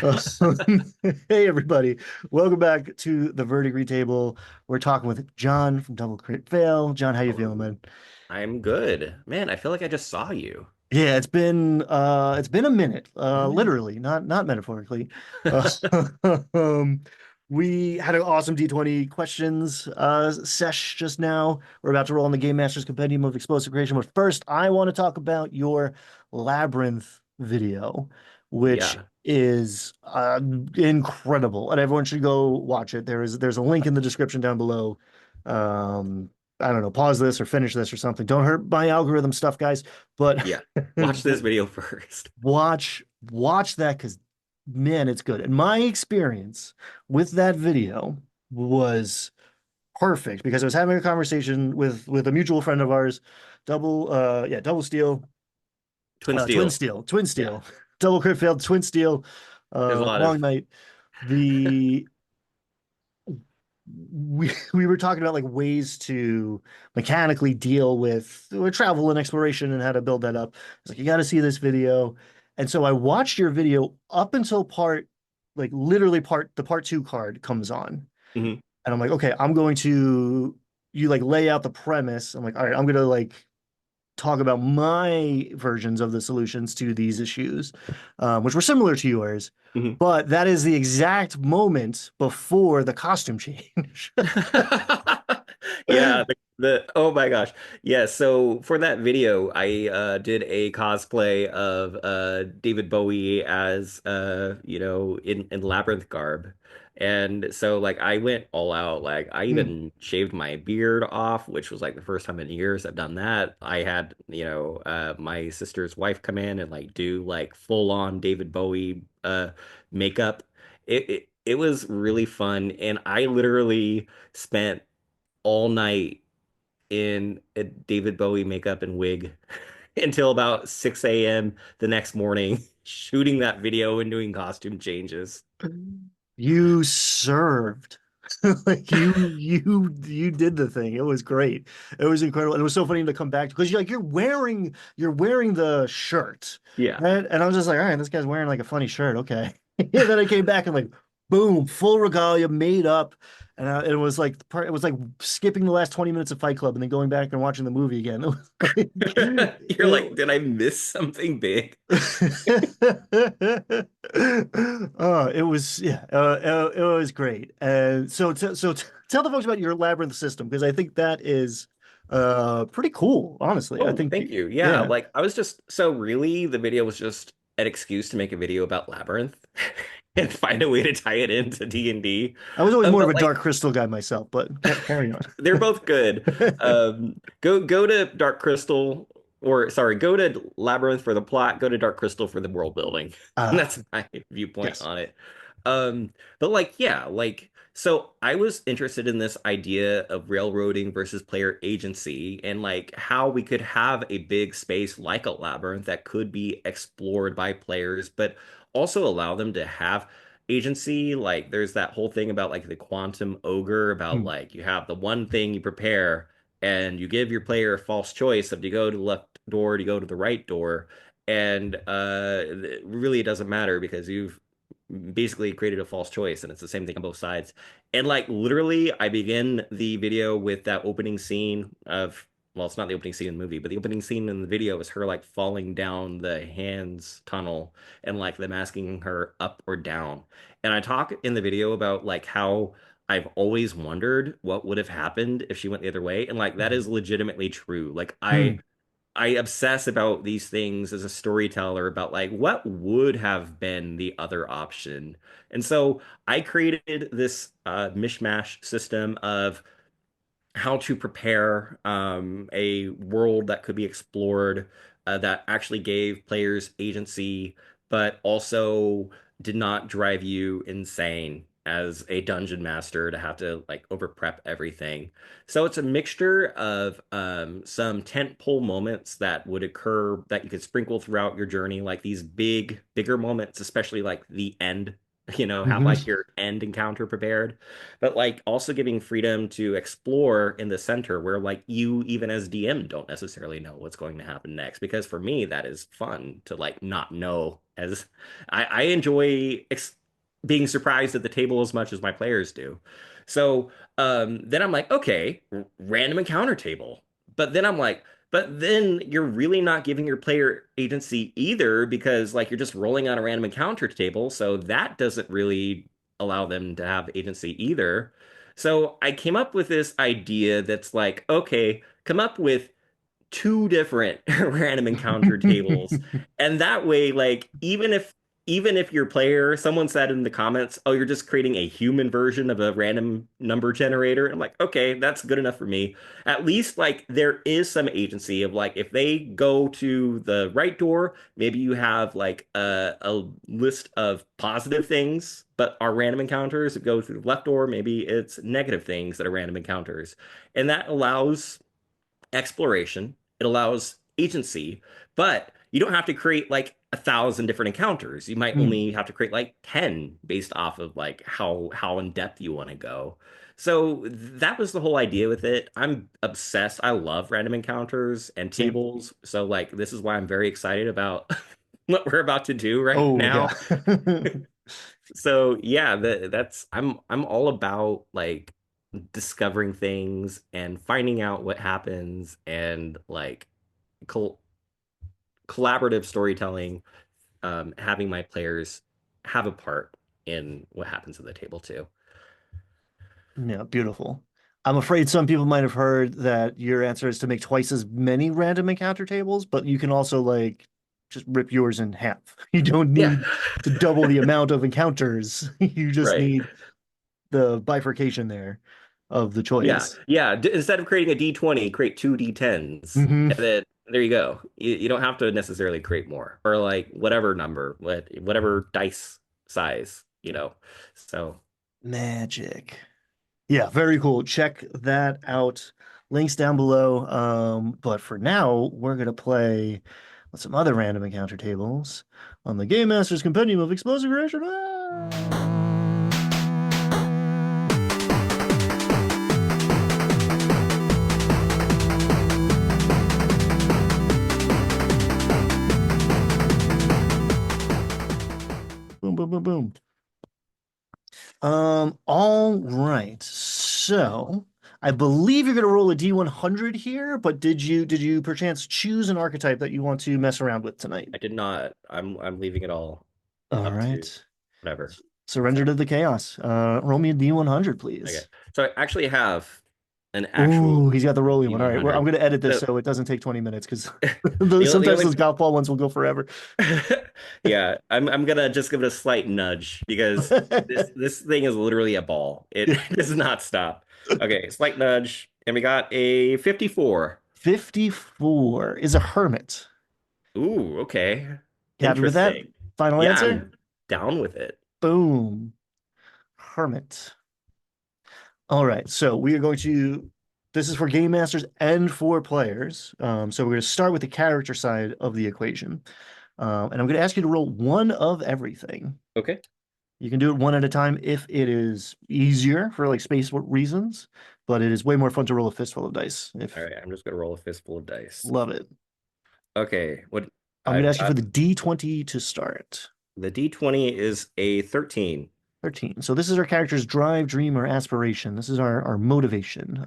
Uh, Hey everybody, welcome back to the Verdict Table. We're talking with John from Double Crit Fail. John, how you feeling, Hello. man? I'm good. Man, I feel like I just saw you. Yeah, it's been a minute, A minute. literally, not metaphorically. Uh, um, we had an awesome D20 questions sesh just now. We're about to roll on the Game Master's Compendium of Explosive Creation, but first, I want to talk about your Labyrinth video, which Yeah. is incredible, and everyone should go watch it. There's a link in the description down below. Um, I don't know, pause this or finish this or something. Don't hurt my algorithm stuff, guys. But Yeah. Watch this video first. watch that because man, it's good. And my experience with that video was perfect because I was having a conversation with a mutual friend of ours, double steel, Twin steel. twin Yeah. steel, double crit failed, twin steel, There's a lot long of night. The we were talking about like ways to mechanically deal with travel and exploration and how to build that up. It's like you got to see this video, and so I watched your video up until like literally the part two card comes on, Mhm. and I'm like, okay, I'm going to you like lay out the premise. I'm like, all right, I'm gonna like talk about my versions of the solutions to these issues, which were similar to yours. Mhm. But that is the exact moment before the costume change. Yeah, the oh my gosh. Yeah, so for that video, I did a cosplay of David Bowie as in Labyrinth garb. And so like I went all out. Like I Hmm. even shaved my beard off, which was like the first time in years I've done that. I had, my sister's wife come in and like do like full on David Bowie makeup. It was really fun, and I literally spent all night in a David Bowie makeup and wig until about 6 a.m. the next morning, shooting that video and doing costume changes. You served. Like you did the thing. It was great. It was incredible. And it was so funny to come back because you're wearing the shirt. Yeah. Right? And I was just like, all right, this guy's wearing like a funny shirt. Okay. Yeah, then I came back and like boom, full regalia made up. And it was like it was like skipping the last 20 minutes of Fight Club and then going back and watching the movie again. It was like You're like, did I miss something big? it was yeah, it was great. And tell the folks about your labyrinth system because I think that is pretty cool, honestly. I Oh, think thank you. Yeah, yeah. like I was just so really the video was just an excuse to make a video about Labyrinth and find a way to tie it into D&D. I was always more of But a like Dark Crystal guy myself, but carry on. they're both good. Go to Dark Crystal, or sorry, go to Labyrinth for the plot. Go to Dark Crystal for the world building. Ah, That's my viewpoint yes. on it. But like, yeah, like so I was interested in this idea of railroading versus player agency and like how we could have a big space like a labyrinth that could be explored by players, but also allow them to have agency. Like there's that whole thing about like the quantum ogre about Hmm. like you have the one thing you prepare and you give your player a false choice of do you go to the left door, do you go to the right door, and really it doesn't matter because you've basically created a false choice and it's the same thing on both sides. And like literally I begin the video with that opening scene of, well, it's not the opening scene in the movie, but the opening scene in the video is her like falling down the hands tunnel and like them asking her up or down. And I talk in the video about like how I've always wondered what would have happened if she went the other way. And like that is legitimately true. Like Hmm. I obsess about these things as a storyteller about like what would have been the other option. And so I created this mishmash system of how to prepare a world that could be explored that actually gave players agency, but also did not drive you insane as a dungeon master to have to like over prep everything. So it's a mixture of some tentpole moments that would occur that you could sprinkle throughout your journey, like these bigger moments, especially like the end. have Hmm. like your end encounter prepared, but like also giving freedom to explore in the center where like you even as DM don't necessarily know what's going to happen next. Because for me, that is fun to like not know as I enjoy being surprised at the table as much as my players do. So then I'm like, okay, random encounter table. But then I'm like, but then you're really not giving your player agency either because like you're just rolling on a random encounter table, so that doesn't really allow them to have agency either. So I came up with this idea that's like, okay, come up with two different random encounter tables. And that way, like, even if your player, someone said in the comments, oh, you're just creating a human version of a random number generator. I'm like, okay, that's good enough for me. At least like there is some agency of like if they go to the right door, maybe you have like a list of positive things, but are random encounters. If go through the left door, maybe it's negative things that are random encounters. And that allows exploration. It allows agency, but you don't have to create like 1,000 different encounters. You might Mm. only have to create like 10 based off of like how in depth you want to go. So that was the whole idea with it. I'm obsessed. I love random encounters and Same. tables. So like this is why I'm very excited about what we're about to do right Oh yeah. now. So yeah, that's I'm all about like discovering things and finding out what happens and like col collaborative storytelling, having my players have a part in what happens at the table too. Yeah, beautiful. I'm afraid some people might have heard that your answer is to make twice as many random encounter tables, but you can also like just rip yours in half. You don't Yeah. need to double the amount of encounters. You just Right. need the bifurcation there of the Yeah. choice. Yeah. Instead of creating a D20, create two D10s. Hmm. And then there you go. You don't have to necessarily create more or like whatever number, whatever dice size. So Magic. Yeah, very cool. Check that out. Links down below. But for now, we're gonna play with some other random encounter tables on the Game Master's Compendium of Explosive Creation. Boom, boom, boom, boom. All right. So I believe you're gonna roll a D100 here, but did you perchance choose an archetype that you want to mess around with tonight? I did not. I'm leaving it all All up to right. whatever. Surrender So to the chaos. Roll me a D100, okay. please. So I actually have an Ooh, actual he's got the rolling one. All right, I'm D100. going to edit this So so it doesn't take 20 minutes because the sometimes only those golf ball ones will go forever. yeah, I'm gonna just give it a slight nudge because this thing is literally a ball. It does not stop. Okay, slight nudge, and we got a 54. 54 is a hermit. Ooh, okay. You happy with that? Interesting. Final Yeah, answer? I'm down with it. Boom. Hermit. All right, so we are going to. This is for game masters and for players. So we're going to start with the character side of the equation. And I'm going to ask you to roll one of everything. Okay. You can do it one at a time if it is easier for like space reasons, but it is way more fun to roll a fistful of dice. All If right, I'm just gonna roll a fistful of dice. love it. Okay, what I'm going to I've ask you for got the D20 to start. the D20 is a 13. 13. So this is our character's drive, dream, or aspiration. This is our motivation.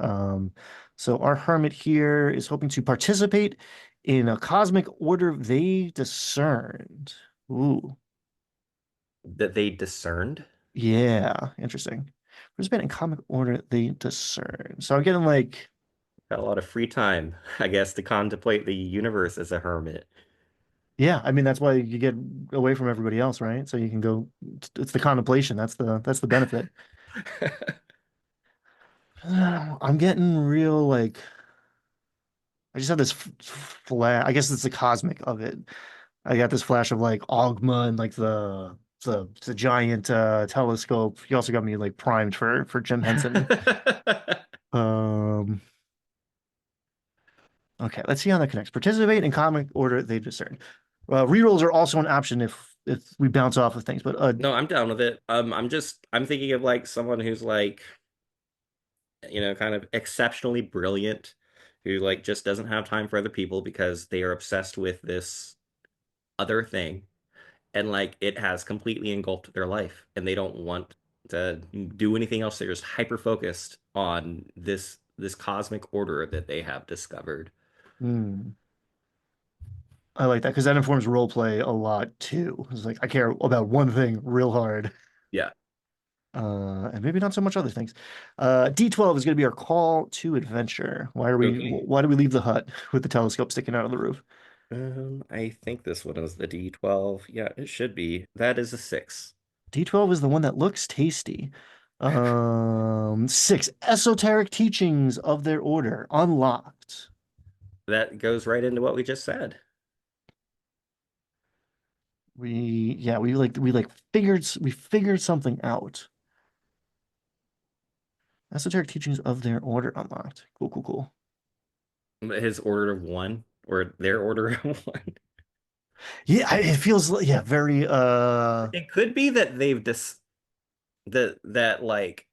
So our hermit here is hoping to participate in a cosmic order they discerned. Ooh, That they discerned. yeah, interesting. Participate in comic order they discern. So I'm getting like, Got a lot of free time, I guess, to contemplate the universe as a hermit. yeah, I mean that's why you get away from everybody else, right? So you can go. It's the contemplation. That's the benefit. I'm getting real like I just have this flash. I guess it's the cosmic of it. I got this flash of like Ogma and like the giant telescope. He also got me like primed for Jim Henson. Um, okay, let's see how that connects. Participate in comic order they discern. Rerolls are also an option if if we bounce off of things, but No, I'm down with it. I'm thinking of like someone who's like, kind of exceptionally brilliant, who like just doesn't have time for other people because they are obsessed with this other thing, and like it has completely engulfed their life, and they don't want to do anything else. They're just hyper focused on this cosmic order that they have discovered. hmm, I like that because that informs role play a lot too. It's like I care about one thing real hard. Yeah. And maybe not so much other things. D12 is going to be our call to adventure. Okay. Why do we leave the hut with the telescope sticking out of the roof? I think this one is the D12. Yeah, it should be. That is a 6. D12 is the one that looks tasty. Six, esoteric teachings of their order unlocked. That goes right into what we just said. We figured something out. Esoteric teachings of their order unlocked. Cool, cool, cool. His order of one, or their order of one. Yeah, it feels yeah, very It could be that that like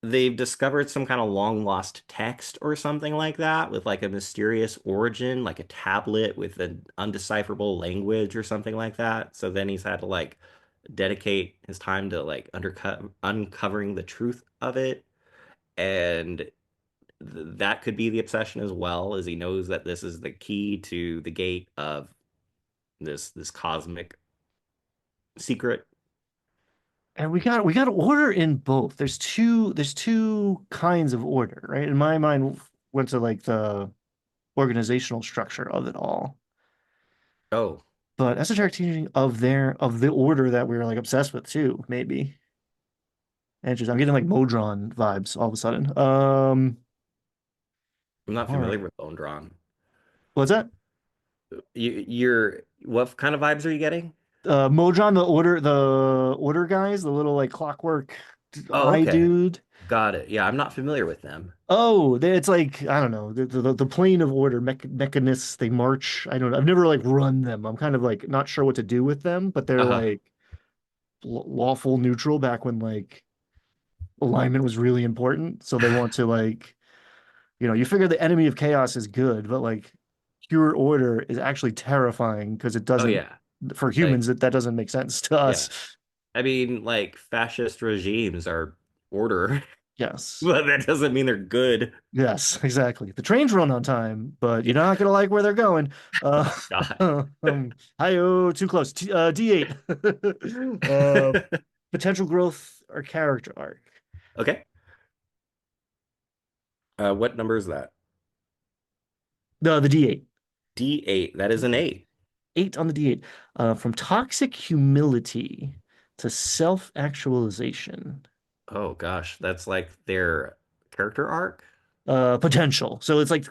they've discovered some kind of long lost text or something like that with like a mysterious origin, like a tablet with an undecipherable language or something like that. So then he's had to like dedicate his time to like uncovering the truth of it. And that could be the obsession as well, as he knows that this is the key to the gate of this cosmic secret. and we got order in both. There's two kinds of order, right? In my mind went to like the organizational structure of it all. Oh, But esoteric teaching of the order that we were like obsessed with too, maybe. Interesting. I'm getting like Modron vibes all of a sudden. I'm not All familiar right. with Bone Drawn. What's that? You're what kind of vibes are you getting? Modron, the order guys, the little like clockwork Oh, eye okay. dude. Got it. Yeah, I'm not familiar with them. Oh, it's like I don't know the plane of order mechanists. They march. I don't know. I've never like run them. I'm kind of like not sure what to do with them, but they're Uh-huh. like lawful neutral back when like alignment was really important. So they want to like you figure the enemy of chaos is good, but like pure order is actually terrifying because it Oh doesn't yeah. for Like humans that doesn't make sense to yeah. us. I mean, like fascist regimes are order, Yes. but that doesn't mean they're good. Yes, exactly. The trains run on time, but you're not gonna like where they're going. Uh, God. hi-oh, too close. D8. Uh, Potential growth or character arc. Okay. What number is that? No, the D8. D8. That is an 8. Eight on the D8. From toxic humility to self-actualization. Oh gosh, that's like their character arc. Potential. So it's like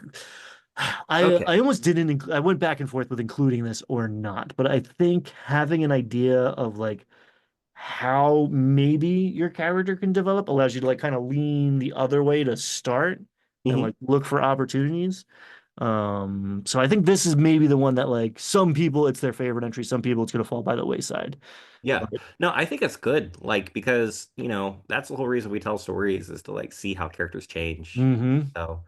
I Okay. almost didn't I went back and forth with including this or not, but I think having an idea of like how maybe your character can develop allows you to like kind of lean the other way to start and Hmm. like look for opportunities. So I think this is maybe the one that like some people it's their favorite entry, some people it's gonna fall by the wayside. Yeah. But No, I think it's good. Like because, that's the whole reason we tell stories is to like see how characters change. hmm So,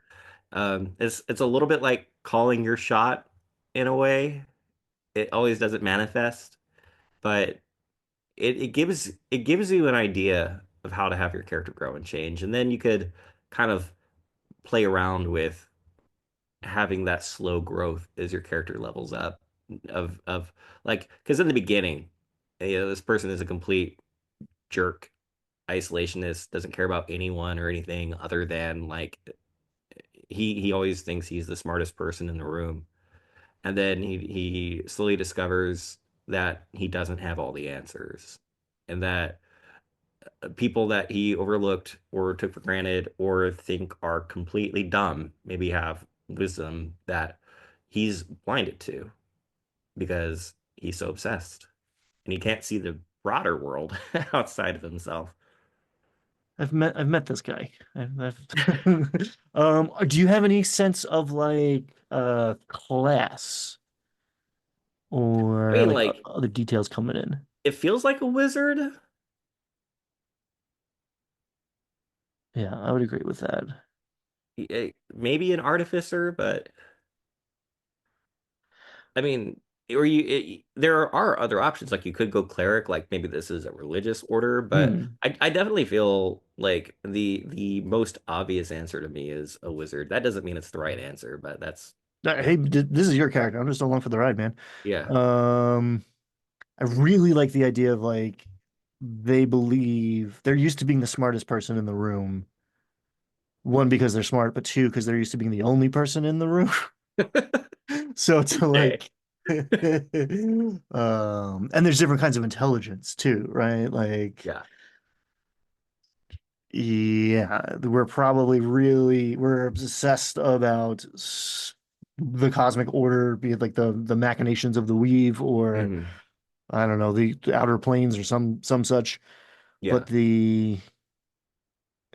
it's a little bit like calling your shot in a way. It always doesn't manifest, but it gives you an idea of how to have your character grow and change. And then you could kind of play around with having that slow growth as your character levels up of like because in the beginning, this person is a complete jerk, isolationist, doesn't care about anyone or anything other than like he always thinks he's the smartest person in the room. And then he slowly discovers that he doesn't have all the answers, and that people that he overlooked or took for granted or think are completely dumb maybe have wisdom that he's blinded to because he's so obsessed and he can't see the broader world outside of himself. I've met this guy. Do you have any sense of like class I or mean, like like other details coming in? it feels like a wizard. Yeah, I would agree with that. Maybe an artificer, but I mean, or there are other options. Like you could go cleric, like maybe this is a religious order, but Hmm. I definitely feel like the most obvious answer to me is a wizard. That doesn't mean it's the right answer, but Hey, this is your character. I'm just along for the ride, man. yeah. Um, I really like the idea of like they believe they're used to being the smartest person in the room. One, because they're smart, but two, because they're used to being the only person in the room. So to Okay. like and there's different kinds of intelligence too, right? Like Yeah. yeah, we're obsessed about the cosmic order, be it like the machinations of the weave or Hmm. I don't know, the outer planes or some such. But Yeah. the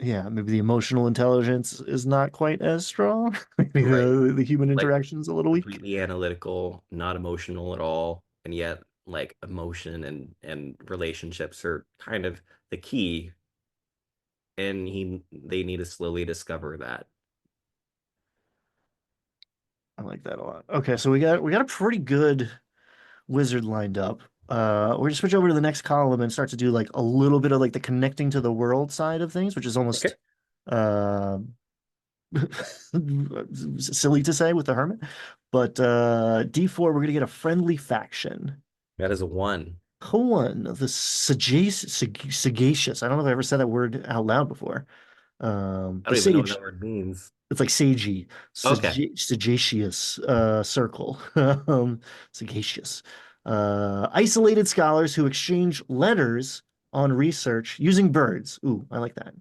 yeah, maybe the emotional intelligence is not quite as strong. Maybe Right. the human Like interaction's a little weak. completely analytical, not emotional at all, and yet like emotion and relationships are kind of the key, and they need to slowly discover that. I like that a lot. Okay, so we got a pretty good wizard lined up. We're gonna switch over to the next column and start to do like a little bit of like the connecting to the world side of things, which is Okay. almost uh silly to say with the hermit. But D4, we're gonna get a friendly faction. That is a one. One, the sagacious. I don't know if I ever said that word out loud before. I The don't even know what sage. that word means. It's like sagey, Okay. sagacious circle, sagacious. Isolated scholars who exchange letters on research using birds. Ooh, I like that.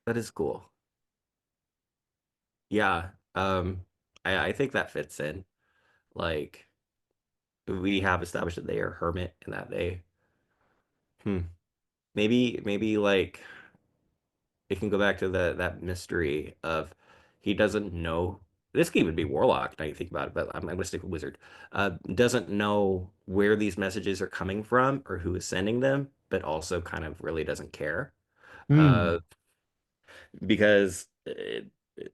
That is cool. Yeah. I think that fits in. Like we have established that they are hermit and that they hmm, maybe like it can go back to that mystery of he doesn't know. This could even be warlock now you think about it, but I'm gonna stick with wizard. Doesn't know where these messages are coming from or who is sending them, but also kind of really doesn't care. Hmm. Uh, because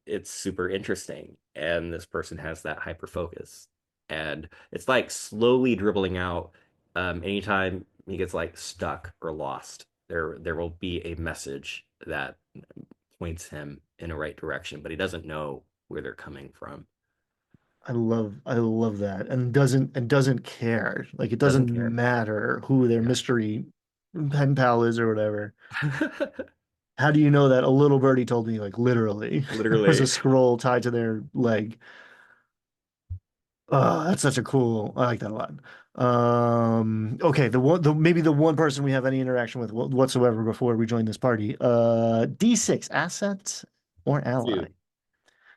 it's super interesting and this person has that hyper focus and it's like slowly dribbling out anytime he gets like stuck or lost there will be a message that points him in a right direction but he doesn't know where they're coming from. I love that. And doesn't care. Like it Doesn't doesn't care. matter who their Yeah. mystery pen pal is or whatever. How do you know that? A little birdie told me, like literally. There's a Literally. scroll tied to their leg. Oh, that's such a cool. I like that a lot. Okay, maybe the one person we have any interaction with whatsoever before we join this party. D6, asset or ally. Two.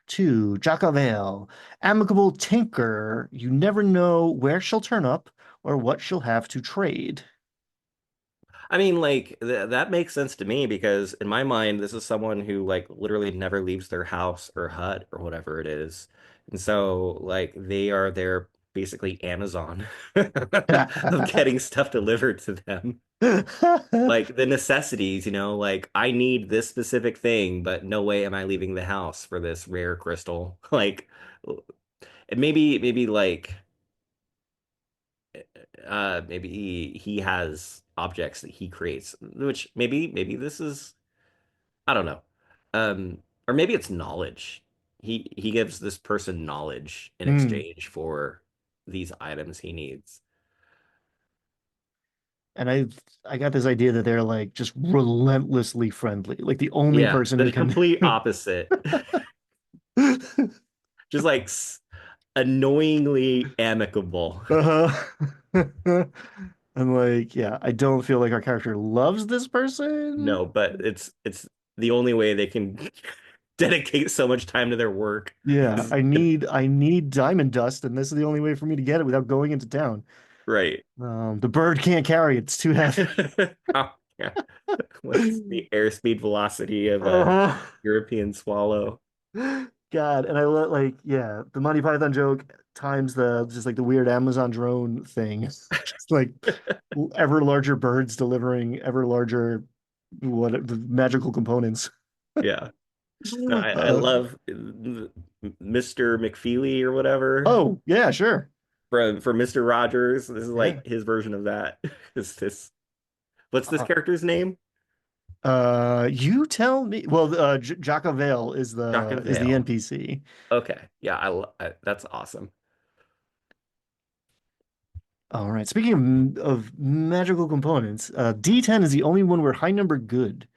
Two, Jacavale, amicable tinker. You never know where she'll turn up or what she'll have to trade. I mean, like that makes sense to me because in my mind, this is someone who like literally never leaves their house or hut or whatever it is. And so like they are their basically Amazon of getting stuff delivered to them. Like the necessities, like I need this specific thing, but no way am I leaving the house for this rare crystal. Like maybe like maybe he has objects that he creates, which maybe this is I don't know. Or maybe it's knowledge. He gives this person knowledge in Hmm. exchange for these items he needs. And I got this idea that they're like just relentlessly friendly. Like the only Yeah, person who the can complete opposite. Just like annoyingly amicable. Uh-huh. I'm like, yeah, I don't feel like our character loves this person. No, but it's the only way they can dedicate so much time to their work Yeah, is I need diamond dust, and this is the only way for me to get it without going into town. right. The bird can't carry it, it's too heavy. Oh, yeah. What's the airspeed velocity of a Uh-huh. European swallow? God, and I let like yeah, the Monty Python joke times the just like the weird Amazon drone thing. Just like ever larger birds delivering ever larger what magical components. Yeah. No, I Uh, love Mr. McFeely or whatever oh, yeah, sure. from Mr. Rogers. This is Yeah. like his version of that. Is this what's this Uh, character's name? you tell me. Well, Jocko Vale Jocko is the Vale. NPC. Okay. Yeah, that's awesome. All right. Speaking of magical components, D10 is the only one where high number good.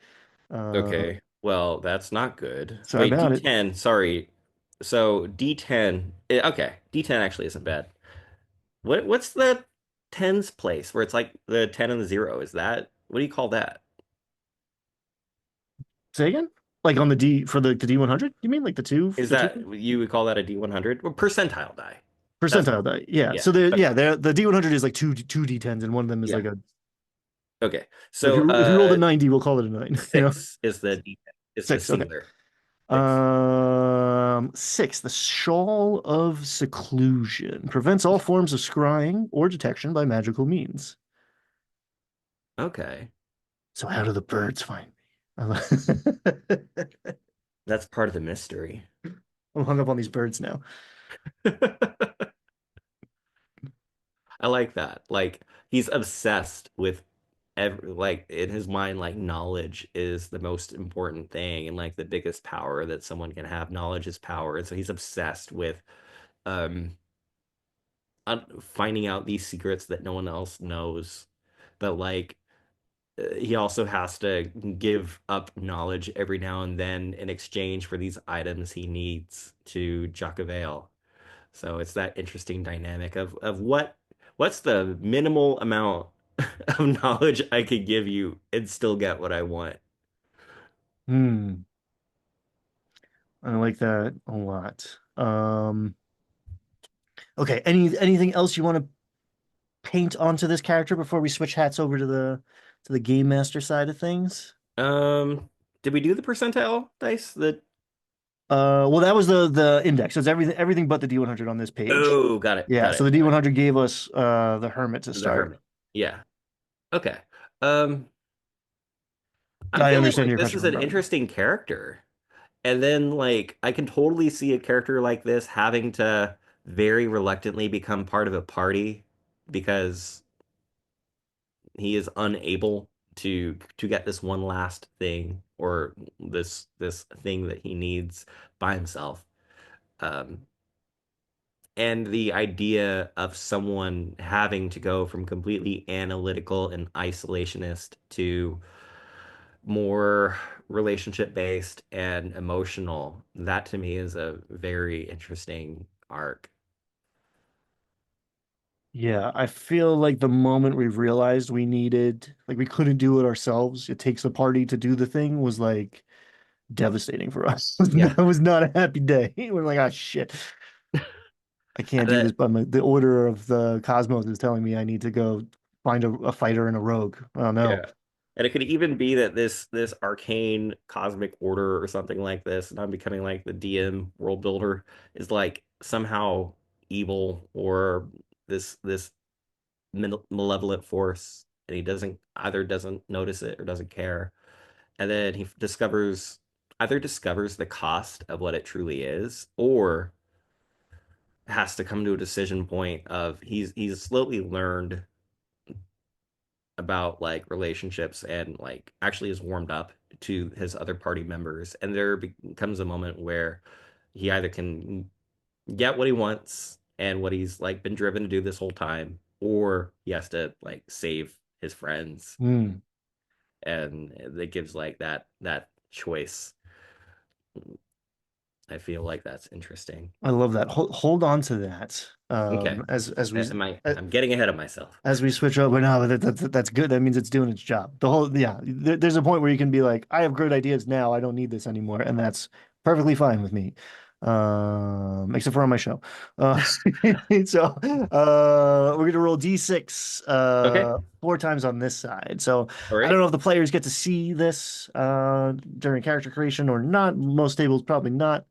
Uh, Okay. Well, that's not good. sorry Wait, about it. D10, sorry. So D10, okay, D10 actually isn't bad. What's the tens place where it's like the 10 and the 0? Is that what do you call that? Say again? Like on the D for the D100? You mean like Is the two that you would call that a D100? Or percentile die. That's percentile die? Yeah. yeah. So Okay. the D100 is like two D10s, and one of them is Yeah. like a. Okay. So So if you rolled a 90, we'll call it a nine. You know, 6 is the D10. It's the six. Okay. singular. 6. Six. The Shawl of Seclusion prevents all forms of scrying or detection by magical means. Okay. So how do the birds find me? That's part of the mystery. I'm hung up on these birds now. I like that. Like he's obsessed with like in his mind like knowledge is the most important thing and like the biggest power that someone can have. Knowledge is power. And so he's obsessed with um finding out these secrets that no one else knows. But like he also has to give up knowledge every now and then in exchange for these items he needs to Jacques. So it's that interesting dynamic of what's the minimal amount of knowledge I could give you and still get what I want. Hmm. I like that a lot. Okay. Anything else you want to paint onto this character before we switch hats over to the game master side of things? Um, did we do the percentile dice? The Well, that was the index. So it's everything but the D100 on this page. oh, Yeah. got So it, the got it. D100 gave us the Hermit to The start. Hermit. Yeah. Okay. Um, I'm I feeling understand like your this question is from an earlier. interesting character. And then like I can totally see a character like this having to very reluctantly become part of a party because he is unable to get this one last thing or this thing that he needs by himself. Um, and the idea of someone having to go from completely analytical and isolationist to more relationship based and emotional, that to me is a very interesting arc. Yeah, I feel like the moment we've realized we couldn't do it ourselves, it takes a party to do the thing was like devastating for us. Yeah. That was not a happy day. We're like, ah, shit, I can't do this. That But the order of the cosmos is telling me I need to go find a fighter and a rogue. Oh no. Yeah. And it could even be that this arcane cosmic order or something like this, and I'm becoming like the DM world builder, is like somehow evil or this malevolent force, and he doesn't either doesn't notice it or doesn't care. And then he discovers either discovers the cost of what it truly is, or has to come to a decision point of he's slowly learned about like relationships and like actually is warmed up to his other party members, and there becomes a moment where he either can get what he wants and what he's like been driven to do this whole time, or he has to like save his friends, Hmm. and it gives like that choice. I feel like that's interesting. I love that. Hold on to that. Okay. Am I I'm getting ahead of myself. As we switch over, no, that's good. That means it's doing its job. Yeah, there's a point where you can be like, I have great ideas now. I don't need this anymore, and that's perfectly fine with me. Except for on my show. Uh, so we're gonna roll D6 Okay. four times on this side. So All I don't right. know if the players get to see this during character creation or not. Most tables probably not.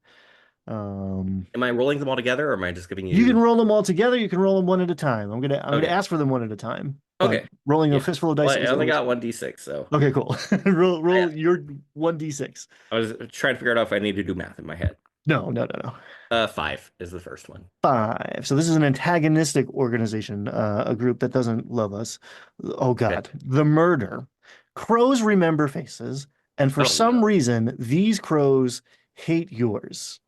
Um, Am I rolling them all together, or am I just giving you can you? roll them all together. You can roll them one at a time. I'm gonna Okay. ask for them one at a time. But Okay. rolling a Yeah. fistful of Well, dice I is only always got fun. one d6, so Okay, cool. Roll I, your 1d6. I was trying to figure out if I need to do math in my head. No, no, no, no. Five is the first one. Five. So this is an antagonistic organization, a group that doesn't love us. Oh Okay. God, the murder. Crows remember faces, and for Oh some no, reason, these crows hate yours.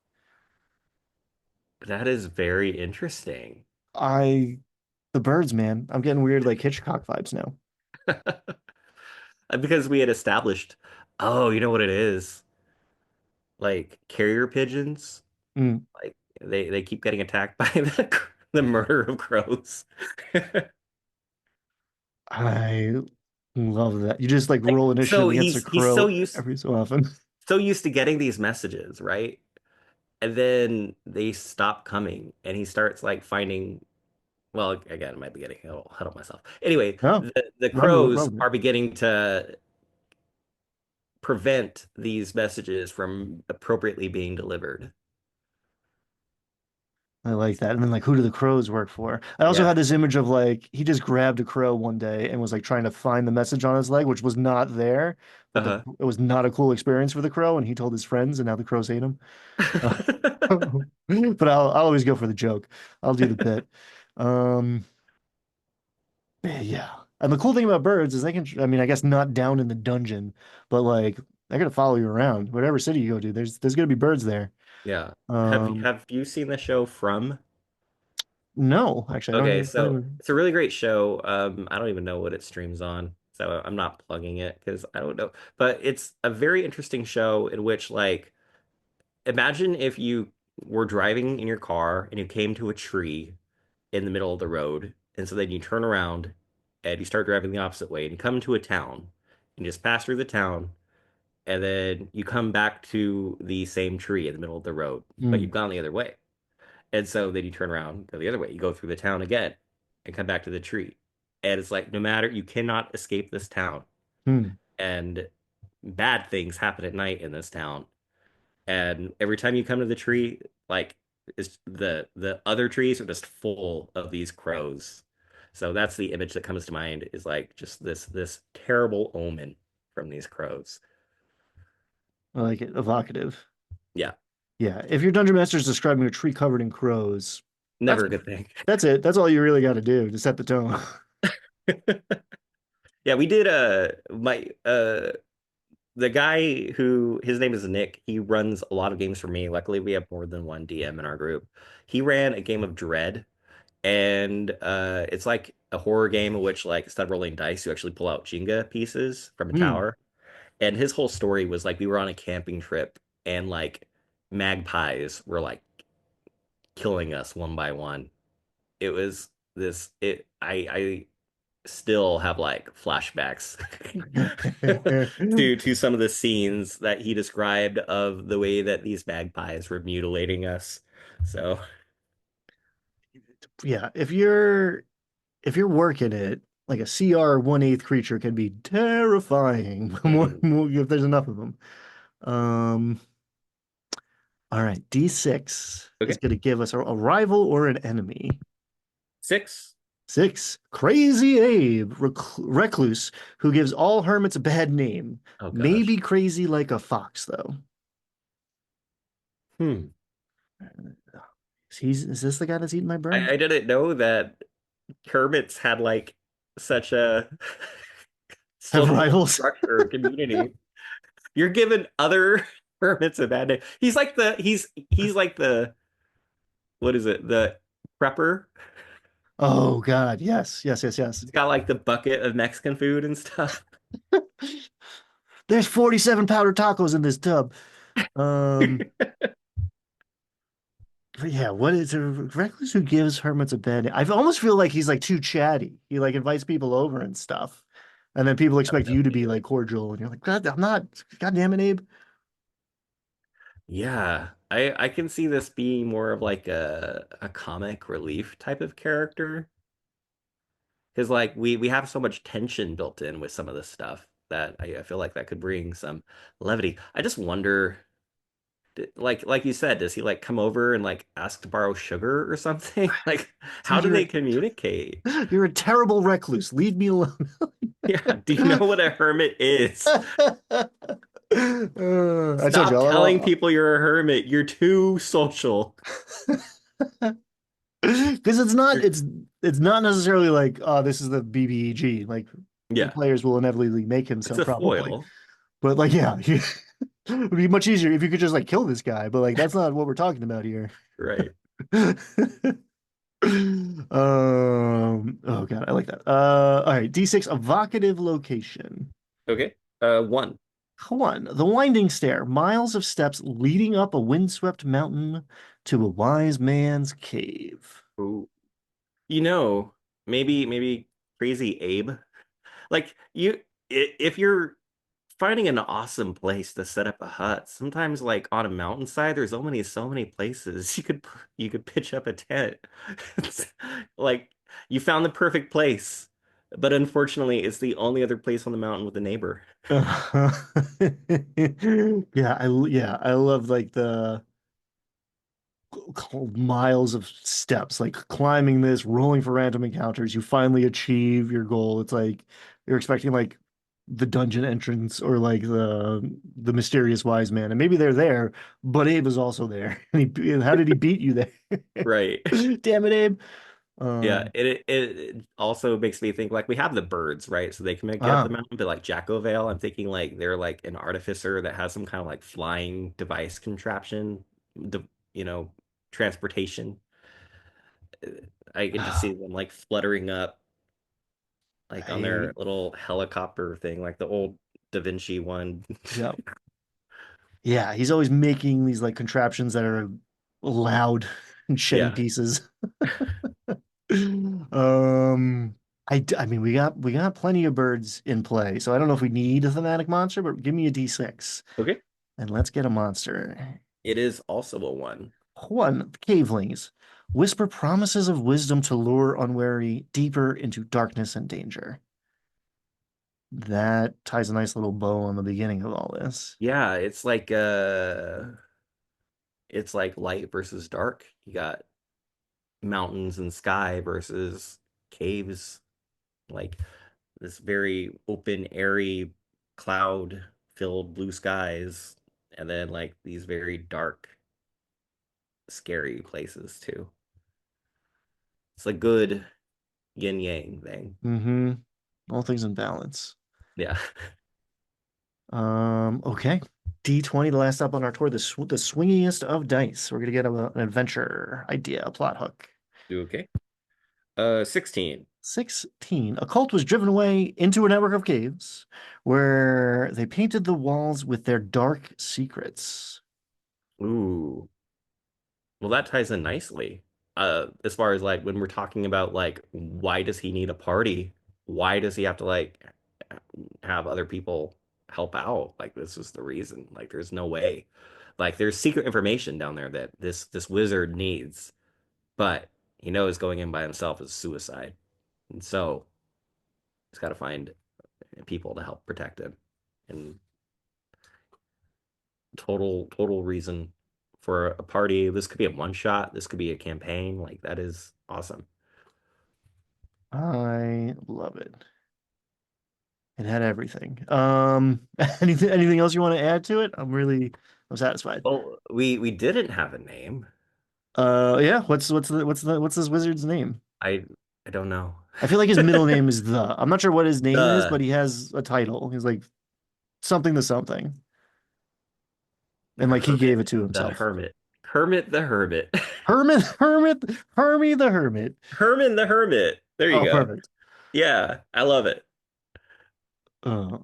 that is very interesting. I, the birds, man. I'm getting weird, like Hitchcock vibes now. Because we had established, oh, you know what it is? Like carrier pigeons, Mm, like they keep getting attacked by the murder of crows. I love that. You just like Like roll initiative so against a he's so crow used every so often. so used to getting these messages, right? And then they stop coming, and he starts like finding. Well, again, I might be getting ahead of myself. Anyway, No, the run crows with it. are beginning to prevent these messages from appropriately being delivered. I like that. And then like who do the crows work for? I also Yeah. had this image of like he just grabbed a crow one day and was like trying to find the message on his leg, which was not there, but Uh-huh. it was not a cool experience for the crow, and he told his friends, and now the crows hate him. Uh, but I'll always go for the joke. I'll do the bit. Um, yeah. And the cool thing about birds is they can, I mean, I guess not down in the dungeon, but like they're gonna follow you around. Whatever city you go to, there's gonna be birds there. Yeah. Um, Have you seen the show From? no, actually, Okay, don't so even. it's a really great show. I don't even know what it streams on, so I'm not plugging it because I don't know. But it's a very interesting show in which, like, imagine if you were driving in your car and you came to a tree in the middle of the road, and so then you turn around and you start driving the opposite way and you come to a town and you just pass through the town, and then you come back to the same tree in the middle of the road, but Hmm. you've gone the other way. And so then you turn around, go the other way. You go through the town again and come back to the tree. And it's like, no matter, you cannot escape this town. Hmm. And bad things happen at night in this town. And every time you come to the tree, like it's the other trees are just full of these crows. So that's the image that comes to mind is like just this terrible omen from these crows. I like it. Evocative. Yeah, Yeah. If your dungeon master is describing a tree covered in crows, that's never a good thing. that's it. That's all you really got to do to set the tone. Yeah, we did my the guy who his name is Nick, he runs a lot of games for me. Luckily, we have more than one DM in our group. He ran a game of Dread, and it's like a horror game in which, like, instead of rolling dice, you actually pull out Jenga pieces from a Hmm. tower. And his whole story was like we were on a camping trip, and like magpies were like killing us one by one. It was this it I still have like flashbacks to some of the scenes that he described of the way that these magpies were mutilating us. So, Yeah. If you're working it, like a CR 1/8 creature can be terrifying. mhm. More if there's enough of them. Um, all right. D6 is Okay. going to give us a rival or an enemy. Six. Six, Crazy Abe, recluse, who gives all hermits a bad name. Oh Maybe gosh. crazy like a fox, though. Hmm. Is this the guy that's eating my bird? I didn't know that hermits had like such a Have social rivals? structure community. You're giving other hermits a bad name. He's like the what is it? The prepper. Oh God, yes, yes, yes, yes. He's got like the bucket of Mexican food and stuff. There's 47 powdered tacos in this tub. Um, but yeah, what is a recluse who gives hermits a bad name? I almost feel like he's like too chatty. He like invites people over and stuff. And then people expect you to be like cordial, and you're like, God, I'm not. God damn it, Abe. Yeah, I can see this being more of like a comic relief type of character because like we have so much tension built in with some of this stuff that I feel like that could bring some levity. I just wonder, Like you said, does he like come over and like ask to borrow sugar or something? Like, how Dude, do they communicate? you're a terrible recluse. Leave me alone. Yeah, do you know what a hermit is? I told you, Stop telling people you're a hermit. You're too social. because it's not necessarily like, oh, this is the BBEG. Like the Yeah, players will inevitably make him it's so a probably. foil. But like, yeah, it would be much easier if you could just like kill this guy. But like, that's not what we're talking about here. Right. Oh God, I like that. All right, D6 evocative location. Okay. One. One, the winding stair, miles of steps leading up a windswept mountain to a wise man's cave. Ooh. You know, maybe crazy Abe. Like if you're finding an awesome place to set up a hut, sometimes like on a mountainside, there's so many places you could pitch up a tent. It's like you found the perfect place, but unfortunately, it's the only other place on the mountain with a neighbor. Yeah, I love like the miles of steps, like climbing this, rolling for random encounters. You finally achieve your goal. It's like you're expecting like the dungeon entrance or like the mysterious wise man, and maybe they're there, but Abe is also there. And how did he beat you there? Right. Damn it, Abe. Yeah, Um, it also makes me think like we have the birds, right? So they can get up the ah, mountain, but like Jacko Vale, I'm thinking like they're like an artificer that has some kind of like flying device contraption, the you know, transportation. I can just see them like fluttering up like on I their little helicopter thing, like the old Da Vinci one. yeah. Yeah, he's always making these like contraptions that are loud and shedding Yeah. pieces. Um, I mean, we got plenty of birds in play, so I don't know if we need a thematic monster, but give me a D6 Okay. and let's get a monster. It is also a one. One, cavelings. Whisper promises of wisdom to lure unwary deeper into darkness and danger. That ties a nice little bow on the beginning of all this. Yeah, it's like light versus dark. You got mountains and sky versus caves, like this very open, airy, cloud filled blue skies, and then like these very dark, scary places too. It's a good yin yang thing. Mm-hmm. All things in balance. Yeah. Okay. D20, the last up on our tour, the swingiest of dice. We're gonna get an adventure idea, a plot hook. Do okay. 16. 16. A cult was driven away into a network of caves where they painted the walls with their dark secrets. Ooh. Well, that ties in nicely. As far as like when we're talking about like why does he need a party? Why does he have to like have other people help out? Like this is the reason. Like there's no way. Like there's secret information down there that this wizard needs, but he knows going in by himself is suicide. And so he's got to find people to help protect him. And total reason for a party. This could be a one shot. This could be a campaign. Like that is awesome. I love it. It had everything. Anything else you want to add to it? I'm satisfied. Well, we didn't have a name. Yeah, what's this wizard's name? I don't know. I feel like his middle name is the. I'm not sure what his name is, but The he has a title. He's like something to something. And like he Hermit, gave it to the himself. Hermit, Hermit the Hermit, Hermie the Hermit. Herman the Hermit. There you Oh, go. perfect. Yeah, I love it. Uh,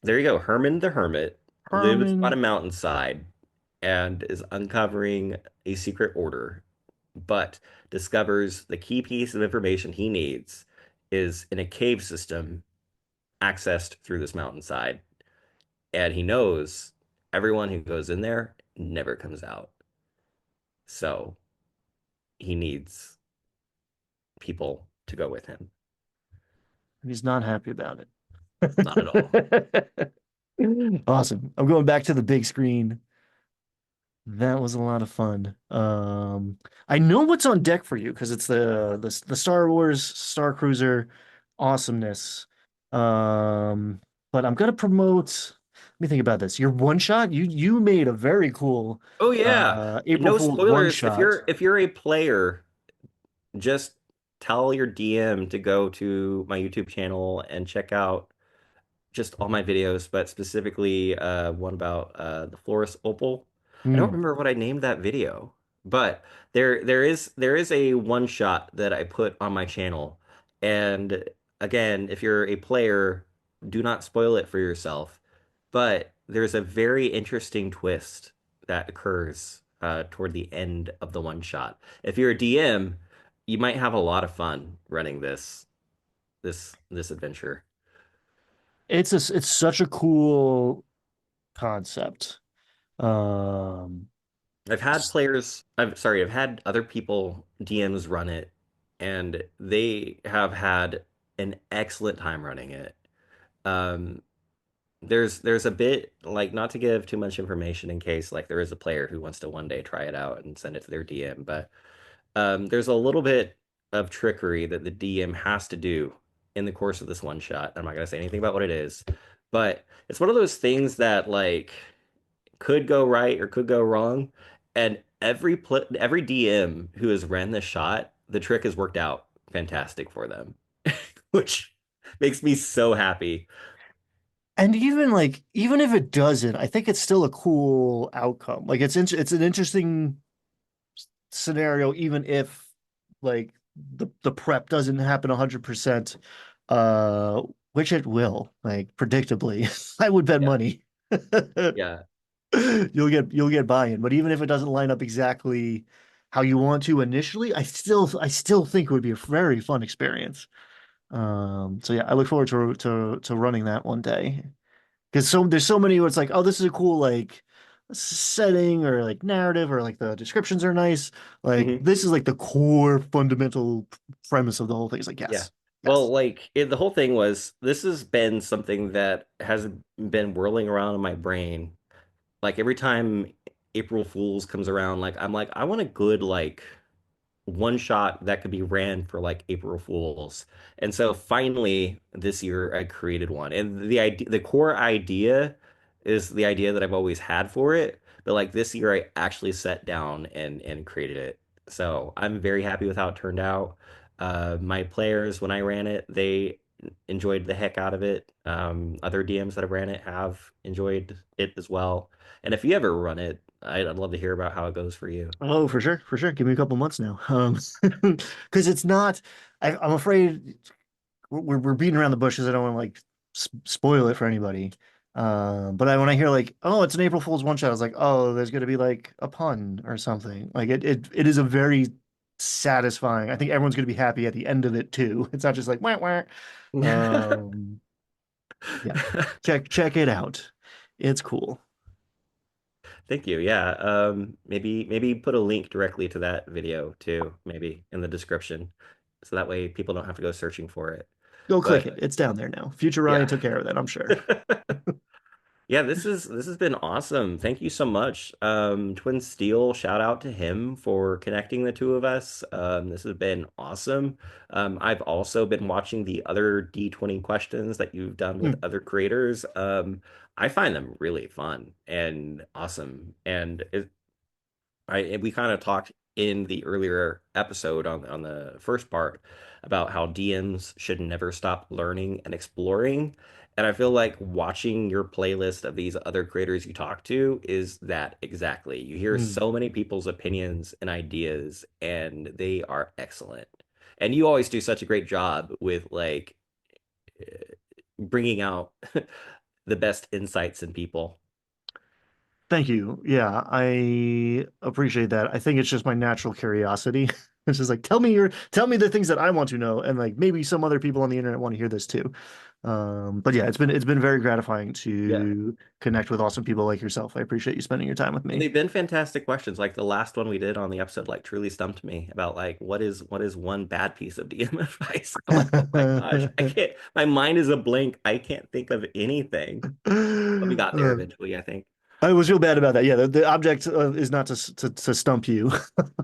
There you go. Herman the Hermit lives on a Herman. mountainside and is uncovering a secret order, but discovers the key piece of information he needs is in a cave system accessed through this mountainside. And he knows everyone who goes in there never comes out. So he needs people to go with him. He's not happy about Not at all. it. Awesome. I'm going back to the big screen. That was a lot of fun. I know what's on deck for you because it's the Star Wars Star Cruiser awesomeness. Um, but I'm gonna promote. Let me think about this. Your one shot, you made a very cool Oh yeah. April No Fool's one spoilers. If shot. you're a player, just tell your DM to go to my YouTube channel and check out just all my videos, but specifically one about the Florist Opal. I don't Hmm. remember what I named that video, but there is a one shot that I put on my channel. And again, if you're a player, do not spoil it for yourself. But there's a very interesting twist that occurs toward the end of the one shot. If you're a DM, you might have a lot of fun running this adventure. It's such a cool concept. Um, I've had other people DMs run it, and they have had an excellent time running it. Um, there's a bit like not to give too much information in case like there is a player who wants to one day try it out and send it to their DM, but there's a little bit of trickery that the DM has to do in the course of this one shot. I'm not gonna say anything about what it is, but it's one of those things that like could go right or could go wrong. And every DM who has ran this shot, the trick has worked out fantastic for them, which makes me so happy. and even like even if it doesn't, I think it's still a cool outcome. Like it's an interesting scenario, even if like the prep doesn't happen 100%, uh, which it will, like predictably. I would bet Yeah, money. yeah, You'll get buy-in, but even if it doesn't line up exactly how you want to initially, I still think it would be a very fun experience. So yeah, I look forward to running that one day. Because there's so many where it's like, oh, this is a cool like setting or like narrative or like the descriptions are nice. Like hmm this is like the core fundamental premise of the whole thing. It's like, yeah. yes, Well, yes. like the whole thing was this has been something that has been whirling around in my brain. Like every time April Fools comes around, like I'm like, I want a good like one shot that could be ran for like April Fools. And so finally this year I created one. And the core idea is the idea that I've always had for it. But like this year I actually sat down and created it. So I'm very happy with how it turned out. My players, when I ran it, they enjoyed the heck out of it. Other DMs that have ran it have enjoyed it as well. And if you ever run it, I'd love to hear about how it goes for you. Oh, for sure, for sure. Give me a couple months now. Because it's not. I'm afraid we're beating around the bushes. I don't want to like spoil it for anybody. But when I hear like, oh, it's an April Fool's one shot, I was like, oh, there's gonna be like a pun or something. Like it is a very satisfying. I think everyone's gonna be happy at the end of it too. It's not just like wah wah. Um, yeah, check it out. It's cool. Thank you. Yeah. Maybe put a link directly to that video too, maybe in the description. So that way people don't have to go searching for it. Go click it. But It's down there now. Future Ryan yeah. took care of that, I'm sure. Yeah, this has been awesome. Thank you so much. Twin Steel, shout out to him for connecting the two of us. This has been awesome. I've also been watching the other D20 questions that you've done with Hmm. other creators. I find them really fun and awesome. We kind of talked in the earlier episode on the first part about how DMs should never stop learning and exploring. And I feel like watching your playlist of these other creators you talk to is that exactly. You hear Hmm. so many people's opinions and ideas, and they are excellent. And you always do such a great job with like bringing out the best insights in people. Thank you. Yeah, I appreciate that. I think it's just my natural curiosity. It's just like tell me the things that I want to know, and like maybe some other people on the internet want to hear this too. But yeah, it's been very gratifying Yeah. to connect with awesome people like yourself. I appreciate you spending your time with Well, me. they've been fantastic questions. Like the last one we did on the episode, like truly stumped me about like what is one bad piece of DM advice? I'm like, oh my gosh, I can't. My mind is a blank. I can't think of anything. But we got there Uh, eventually, I think. I always feel bad about that. Yeah, the object is not to stump you.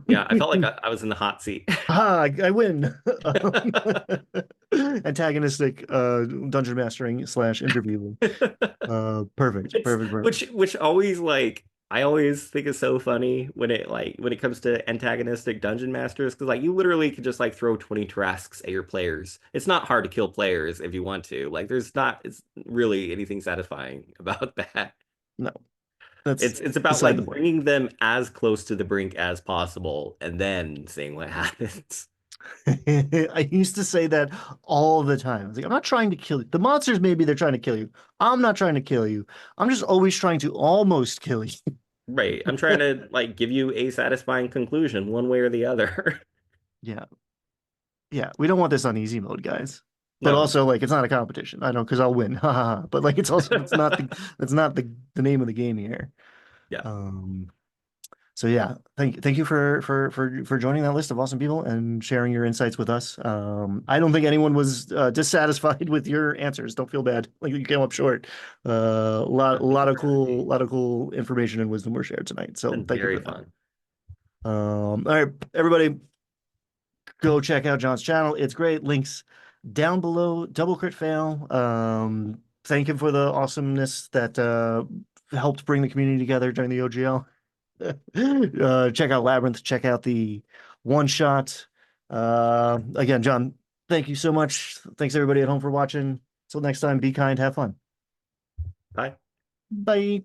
Yeah, I felt like I was in the hot seat. Ah, I win. Antagonistic dungeon mastering slash interviewing. Perfect, It's perfect, perfect. which always like I always think is so funny when it comes to antagonistic dungeon masters because like you literally could just like throw 20 Tarrasques at your players. It's not hard to kill players if you want to. Like there's not it's really anything satisfying about that. No, that's It's about beside the like point. bringing them as close to the brink as possible and then seeing what happens. I used to say that all the time. I was like, I'm not trying to kill you. The monsters, maybe they're trying to kill you. I'm not trying to kill you. I'm just always trying to almost kill you. Right. I'm trying to like give you a satisfying conclusion one way or the other. Yeah, yeah. We don't want this on easy mode, guys. But No. also, like, it's not a competition. I know because I'll win. Ha ha ha. But like, it's also that's not the name of the game here. Yeah. Um, So yeah, thank you for joining that list of awesome people and sharing your insights with us. I don't think anyone was dissatisfied with your answers. Don't feel bad. Like you came up short. Thank you for having me. Lot of cool information and wisdom were shared tonight. So Been thank you very for that. fun. All right, everybody, go check out John's channel. It's great. Links down below. Double crit fail. Thank him for the awesomeness that helped bring the community together during the OGL. Check out Labyrinth, check out the one shot. Again, John, thank you so much. Thanks everybody at home for watching. Till next time, be kind, have fun. Bye. Bye.